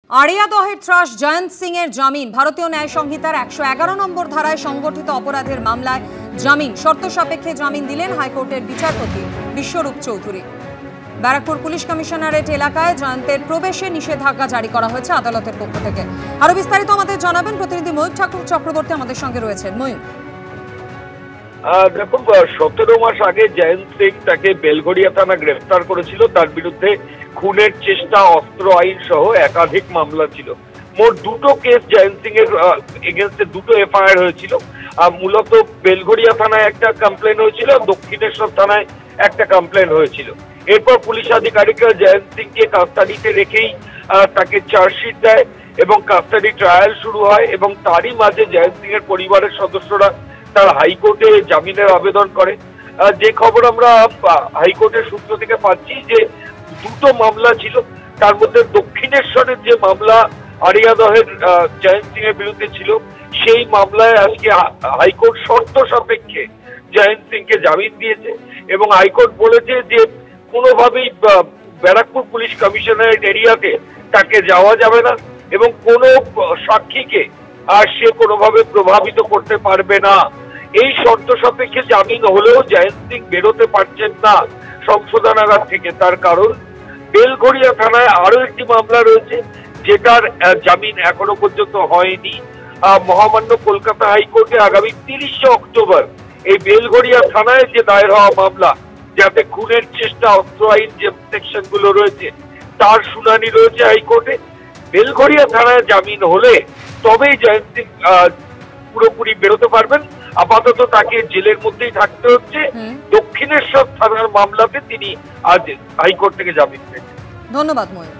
আড়িয়াদহের ত্রাস জয়ন্ত সিং এর জামিন। ভারতীয় ন্যায় সংহিতার 111 নম্বর ধারায় সংগঠিত অপরাধের মামলায় জামিন শর্ত সাপেক্ষে জামিন দিলেন হাইকোর্টের বিচারপতি বিশ্বরূপ চৌধুরী। ব্যারাকপুর পুলিশ কমিশনারেট এলাকায় জয়ন্তের প্রবেশে নিষেধাজ্ঞা জারি করা হয়েছে আদালতের পক্ষ থেকে। আরো বিস্তারিত আমাদের জানাবেন প্রতিনিধি ময়ূর ঠাকুর চক্রবর্তী আমাদের সঙ্গে রয়েছেন। ময়ূর, দেখুন 17 মাস আগে জয়ন্ত সিং তাকে বেলঘড়িয়া থানা গ্রেফতার করেছিল। তার বিরুদ্ধে খুনের চেষ্টা, অস্ত্র আইন সহ একাধিক মামলা ছিল। মোট দুটো কেস জয়ন্ত সিং এর এগেনস্টে, দুটো এফআইআর হয়েছিল। মূলত বেলঘড়িয়া থানায় একটা কমপ্লেন হয়েছিল, দক্ষিণেশ্বর থানায় একটা কমপ্লেন হয়েছিল। এরপর পুলিশ আধিকারিকরা জয়ন্ত সিংকে কাস্টাডিতে রেখেই তাকে চার্জশিট দেয় এবং কাস্টাডি ট্রায়াল শুরু হয় এবং তারই মাঝে জয়ন্ত সিং এর পরিবারের সদস্যরা তার হাইকোর্টে জামিনের আবেদন করে। যে খবর আমরা হাইকোর্টের সূত্র থেকে পাচ্ছি যে দুটো মামলা ছিল, তার মধ্যে দক্ষিণেশ্বরের যে মামলা আড়িয়াদহের জয়ন্ত সিং এর বিরুদ্ধে ছিল, সেই মামলায় আজকে হাইকোর্ট শর্ত সাপেক্ষে জয়ন্ত সিংকে জামিন দিয়েছে এবং হাইকোর্ট বলেছে যে কোনোভাবেই ব্যারাকপুর পুলিশ কমিশনারেট এরিয়াতে তাকে যাওয়া যাবে না এবং কোনো সাক্ষীকে আর সে কোনোভাবে প্রভাবিত করতে পারবে না। এই শর্ত সাপেক্ষে জামিন হলেও জয়ন্ত সিং বেরোতে পারছেন না সংশোধনাগার থেকে। তার কারণ বেলঘড়িয়া থানায় আরো একটি মামলা রয়েছে যেটার জামিন এখনো পর্যন্ত হয়নি। মহামান্য কলকাতা হাইকোর্টে আগামী 30 অক্টোবর এই বেলঘড়িয়া থানায় যে দায়ের হওয়া মামলা, যাতে খুনের চেষ্টা, অস্ত্র আইন যে সেকশন গুলো রয়েছে, তার শুনানি রয়েছে হাইকোর্টে। বেলঘড়িয়া থানায় জামিন হলে তবেই জয়ন্ত সিং পুরোপুরি বেরোতে পারবেন। আপাতত তাকে জেলের মধ্যেই থাকতে হচ্ছে। দক্ষিণেশ্বর থানার মামলাতে তিনি আজ হাইকোর্ট থেকে জামিন পেয়েছেন। ধন্যবাদ ময়ূর।